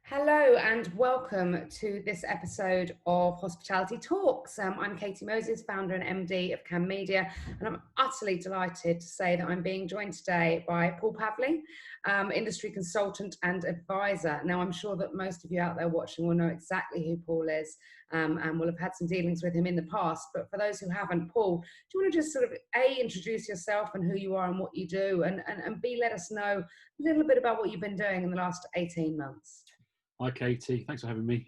Hello and welcome to this episode of Hospitality Talks. I'm Katy Moses, founder and MD of KAM Media, and I'm utterly delighted to say that I'm being joined today by Paul Pavli, industry consultant and advisor. Now, I'm sure that most of you out there watching will know exactly who Paul is and will have had some dealings with him in the past. But for those who haven't, Paul, do you want to just sort of A, introduce yourself and who you are and what you do, and B, let us know a little bit about what you've been doing in the last 18 months? Hi, Katie. Thanks for having me.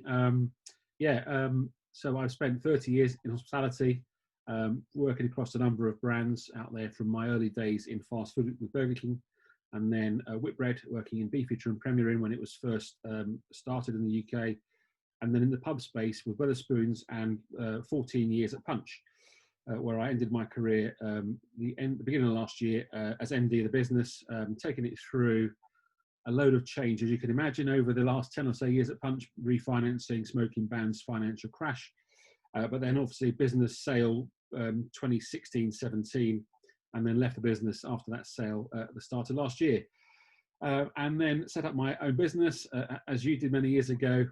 So I've spent 30 years in hospitality, working across a number of brands out there from my early days in fast food with Burger King, and then Whitbread, working in Beefeater and Premier Inn when it was first started in the UK, and then in the pub space with Wetherspoons and 14 years at Punch, where I ended my career the beginning of last year as MD of the business, taking it through a load of change, as you can imagine, over the last 10 or so years at Punch, refinancing, smoking bans, financial crash, but then obviously business sale 2016-17, and then left the business after that sale at the start of last year. And then set up my own business, as you did many years ago,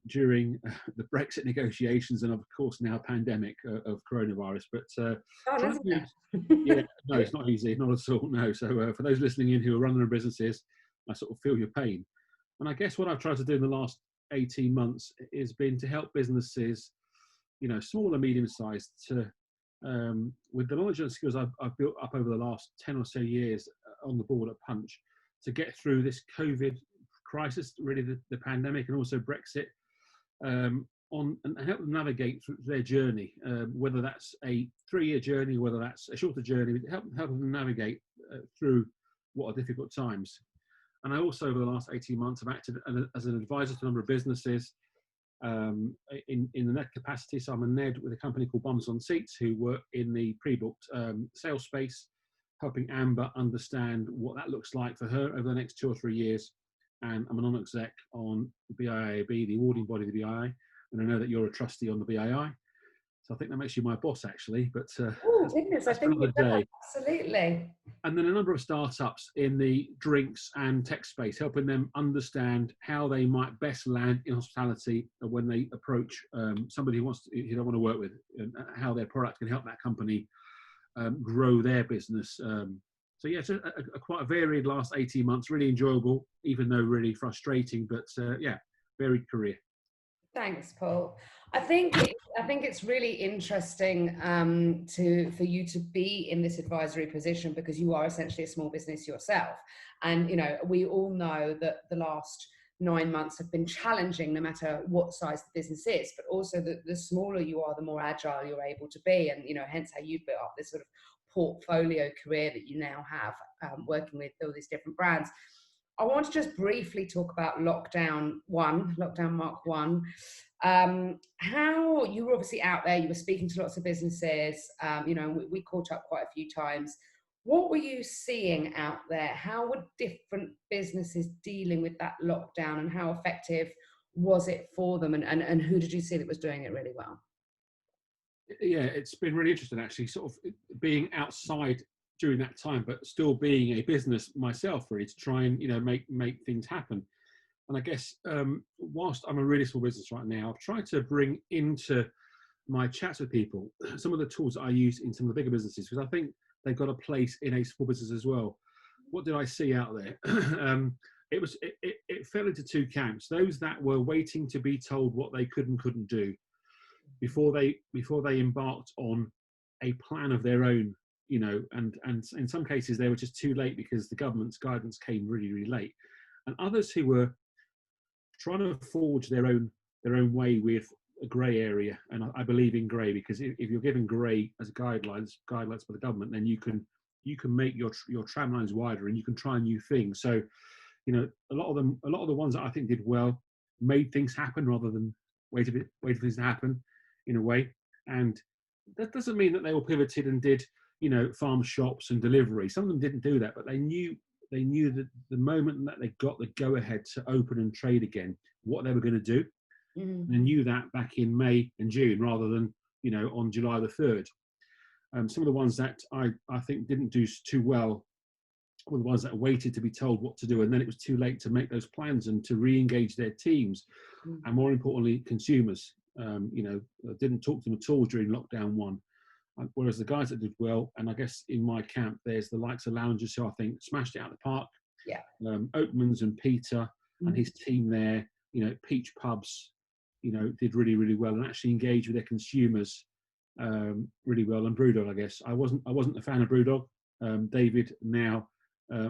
during the Brexit negotiations and of course now pandemic of coronavirus. But yeah, no, it's not easy, not at all, no. So for those listening in who are running their businesses, I sort of feel your pain. And I guess what I've tried to do in the last 18 months has been to help businesses, small and medium sized, to with the knowledge and skills I've built up over the last 10 or so years on the board at Punch, to get through this COVID crisis, really the pandemic, and also Brexit, and help them navigate through their journey, whether that's a 3-year journey, whether that's a shorter journey, help them navigate through what are difficult times. And I also, over the last 18 months, have acted as an advisor to a number of businesses in the NED capacity. So I'm a NED with a company called Bums on Seats, who work in the pre-booked sales space, helping Amber understand what that looks like for her over the next 2 or 3 years. And I'm a non-exec on BIAB, the awarding body of the BII. And I know that you're a trustee on the BII. So I think that makes you my boss, actually. But oh goodness, I think another day. Absolutely. And then a number of startups in the drinks and tech space, helping them understand how they might best land in hospitality when they approach somebody who they don't want to work with, and how their product can help that company grow their business. So yeah, it's a quite a varied last 18 months, really enjoyable, even though really frustrating, but varied career. Thanks, Paul. I think it's really interesting for you to be in this advisory position, because you are essentially a small business yourself, and we all know that the last 9 months have been challenging, no matter what size the business is. But also, the smaller you are, the more agile you're able to be, and hence how you built up this sort of portfolio career that you now have, working with all these different brands. I want to just briefly talk about lockdown mark one. How you were obviously out there, you were speaking to lots of businesses, we caught up quite a few times. What were you seeing out there? How were different businesses dealing with that lockdown, and how effective was it for them? And who did you see that was doing it really well? Yeah, it's been really interesting, actually, sort of being outside during that time, but still being a business myself, really, to try and make things happen. And I guess whilst I'm a really small business right now, I've tried to bring into my chats with people some of the tools that I use in some of the bigger businesses, because I think they've got a place in a small business as well. What did I see out there? It fell into 2 camps: those that were waiting to be told what they could and couldn't do before they embarked on a plan of their own. And in some cases they were just too late because the government's guidance came really, really late. And others who were trying to forge their own way with a grey area. And I believe in grey, because if you're given grey as guidelines by the government, then you can make your tramlines wider, and you can try new things. So a lot of the ones that I think did well made things happen rather than wait for things to happen, in a way. And that doesn't mean that they all pivoted and did farm shops and delivery. Some of them didn't do that, but they knew that the moment that they got the go ahead to open and trade again, what they were going to do. They knew that back in May and June, rather than on July the 3rd. Some of the ones that I think didn't do too well were the ones that waited to be told what to do, and then it was too late to make those plans and to re-engage their teams, and more importantly, consumers. Didn't talk to them at all during lockdown one. Whereas the guys that did well, and I guess in my camp, there's the likes of Loungers who I think smashed it out of the park. Yeah. Oatmans and Peter and his team there, Peach Pubs, did really, really well and actually engaged with their consumers really well. And Brewdog, I guess. I wasn't a fan of Brewdog. David now,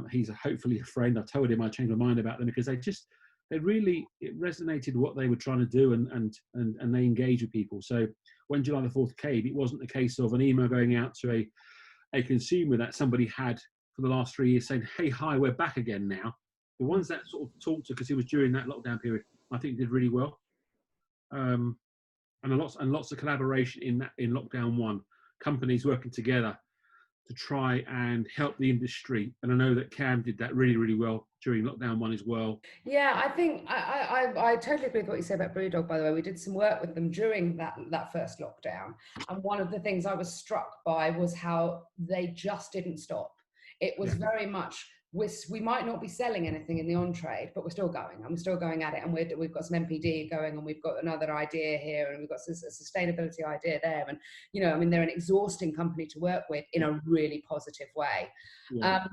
he's hopefully a friend. I told him I changed my mind about them because it resonated what they were trying to do and they engage with people. So when July the 4th came, it wasn't a case of an email going out to a consumer that somebody had for the last 3 years saying, hey, hi, we're back again now. The ones that sort of talked to, because it was during that lockdown period, I think did really well. And lots of collaboration in lockdown one, companies working together to try and help the industry. And I know that KAM did that really, really well during lockdown one as well. Yeah, I think I totally agree with what you said about Brewdog, by the way. We did some work with them during that first lockdown. And one of the things I was struck by was how they just didn't stop. It was very much, we might not be selling anything in the on-trade, but we're still going, and we're still going at it. And we've got some MPD going, and we've got another idea here, and we've got a sustainability idea there. And, they're an exhausting company to work with in a really positive way. Yeah,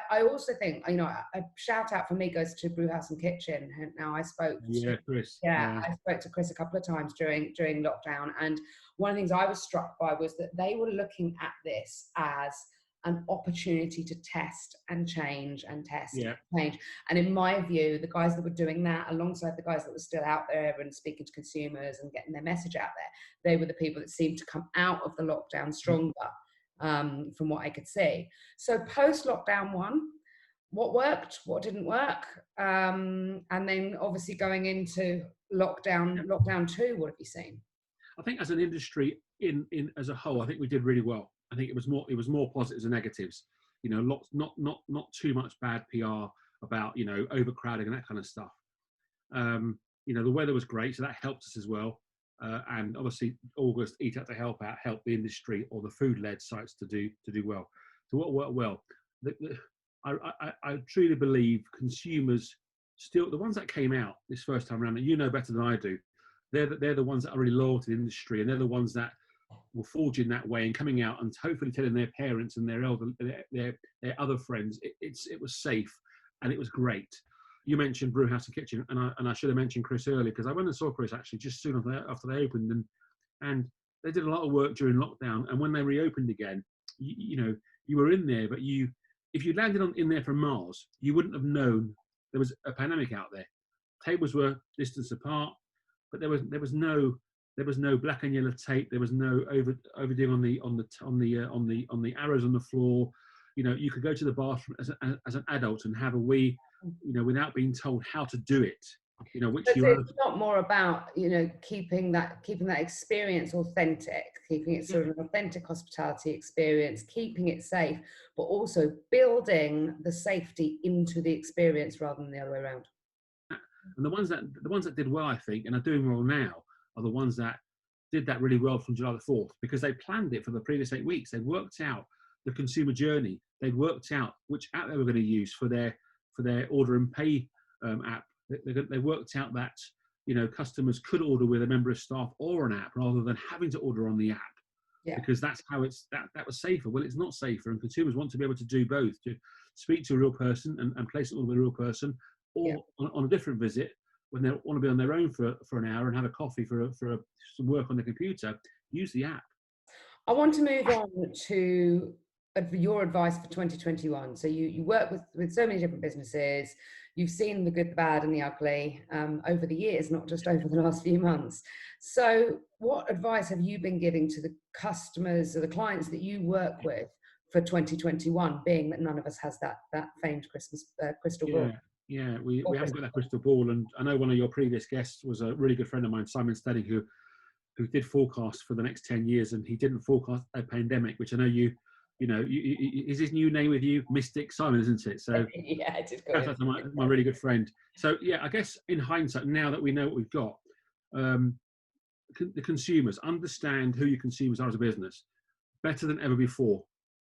I also think, a shout out for me goes to Brewhouse and Kitchen. Now I spoke to Chris. I spoke to Chris a couple of times during lockdown, and one of the things I was struck by was that they were looking at this as an opportunity to test and change and test and change. And in my view, the guys that were doing that alongside the guys that were still out there and speaking to consumers and getting their message out there, they were the people that seemed to come out of the lockdown stronger, from what I could see. So post lockdown one, what worked, what didn't work, and then obviously going into lockdown two, what have you seen? I think as an industry in as a whole, I think we did really well. I think it was more positives than negatives. Lots, not too much bad PR about overcrowding and that kind of stuff. The weather was great, so that helped us as well. And obviously, August Eat Out to Help Out helped the industry or the food-led sites to do well. So what worked well? I truly believe consumers still, the ones that came out this first time around, and better than I do, they're the ones that are really loyal to the industry, and they're the ones that will forge in that way and coming out and hopefully telling their parents and their other friends it was safe and it was great. You mentioned Brewhouse and Kitchen, and I should have mentioned Chris earlier, because I went and saw Chris actually just soon after they opened, and they did a lot of work during lockdown. And when they reopened again, you were in there, but if you landed in there from Mars, you wouldn't have known there was a pandemic out there. Tables were distance apart, but there was no black and yellow tape. There was no overdoing on the arrows on the floor. You could go to the bathroom as an adult and have a wee, without being told how to do it. It's not more about keeping that experience authentic, keeping it sort of an authentic hospitality experience, keeping it safe, but also building the safety into the experience rather than the other way around. And the ones that did well, I think, and are doing well now, are the ones that did that really well from July the 4th, because they planned it for the previous 8 weeks. They worked out the consumer journey. They worked out which app they were going to use for their order and pay app. They worked out that customers could order with a member of staff or an app rather than having to order on the app, because that's how that was safer. Well, it's not safer, and consumers want to be able to do both, to speak to a real person and place an order with a real person, or on a different visit, when they want to be on their own for an hour and have a coffee for some work on the computer, use the app. I want to move on to your advice for 2021. So you work with so many different businesses. You've seen the good, the bad, and the ugly over the years, not just over the last few months. So what advice have you been giving to the customers or the clients that you work with for 2021, being that none of us has that famed Christmas crystal ball? Yeah, we haven't got that crystal ball, and I know one of your previous guests was a really good friend of mine, Simon Stedding, who did forecast for the next 10 years, and he didn't forecast a pandemic, which I know is his new name with you, Mystic Simon, isn't it? So yeah, it is good. That's my really good friend. So yeah, I guess in hindsight, now that we know what we've got, the consumers understand who your consumers are as a business better than ever before.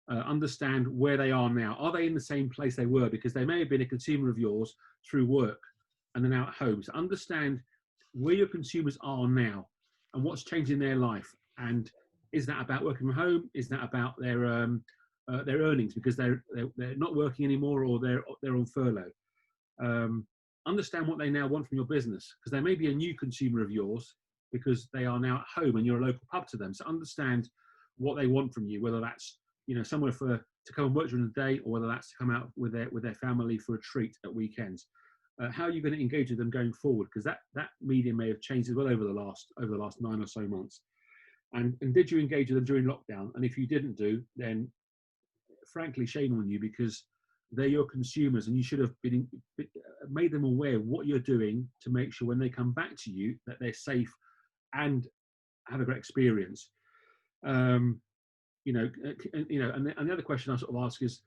understand where they are now. Are they in the same place they were? Because they may have been a consumer of yours through work and then now at home. So understand where your consumers are now and what's changed in their life. And is that about working from home? Is that about their earnings because they're not working anymore, or they're on furlough? Understand what they now want from your business, because they may be a new consumer of yours because they are now at home and you're a local pub to them. So understand what they want from you, whether that's somewhere to come and work during the day, or whether that's to come out with their family for a treat at weekends. How are you going to engage with them going forward? Because that medium may have changed as well over the last 9 or so months. And did you engage with them during lockdown? And if you didn't do, then frankly, shame on you, because they're your consumers, and you should have made them aware of what you're doing to make sure when they come back to you that they're safe and have a great experience. And the other question I sort of ask is,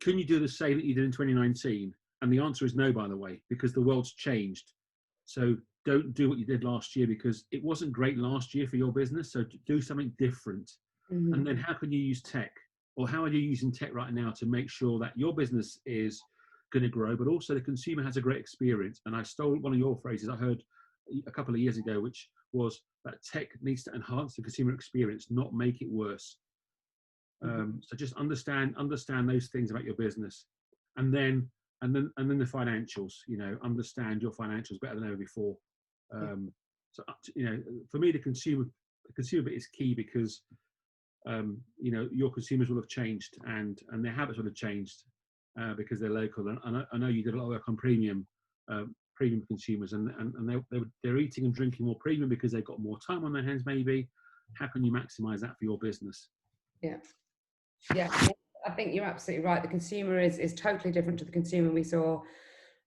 can you do the same that you did in 2019? And the answer is no, by the way, because the world's changed. So don't do what you did last year, because it wasn't great last year for your business. So do something different. Mm-hmm. And then how can you use tech, or how are you using tech right now to make sure that your business is going to grow, but also the consumer has a great experience? And I stole one of your phrases I heard a couple of years ago, which was that tech needs to enhance the consumer experience, not make it worse. So just understand those things about your business, and then the financials. Understand your financials better than ever before. For me, the consumer bit is key, because your consumers will have changed, and their habits will have changed because they're local. And I know you did a lot of work on premium consumers, and they're eating and drinking more premium because they've got more time on their hands. Maybe how can you maximize that for your business? Yeah, I think you're absolutely right. The consumer is totally different to the consumer we saw,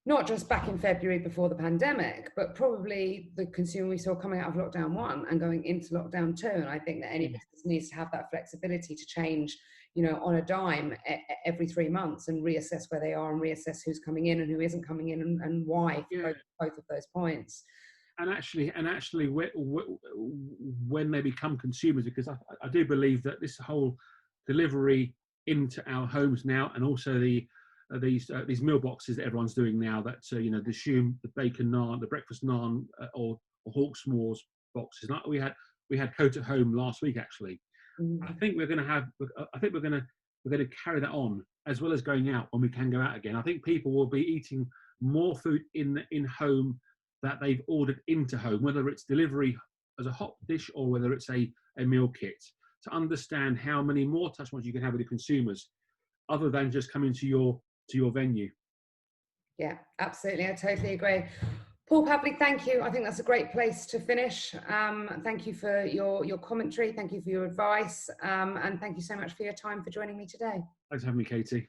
not just back in February before the pandemic, but probably the consumer we saw coming out of lockdown 1 and going into lockdown 2. And I think that any business needs to have that flexibility to change, on a dime every 3 months, and reassess where they are and reassess who's coming in and who isn't coming in, and why for both of those points. And actually, when they become consumers, because I do believe that this whole delivery into our homes now, and also these meal boxes that everyone's doing now, that the Shoom, the bacon naan, the breakfast naan, or Hawk S'mores boxes. Like we had Coat at Home last week, actually. I think we're going to carry that on, as well as going out when we can go out again. I think people will be eating more food in home that they've ordered into home, whether it's delivery as a hot dish or whether it's a meal kit. To understand how many more touch points you can have with the consumers, other than just coming to your venue. Yeah, absolutely. I totally agree. Paul Pavli, thank you. I think that's a great place to finish. Thank you for your commentary. Thank you for your advice. And thank you so much for your time, for joining me today. Thanks for having me, Katie.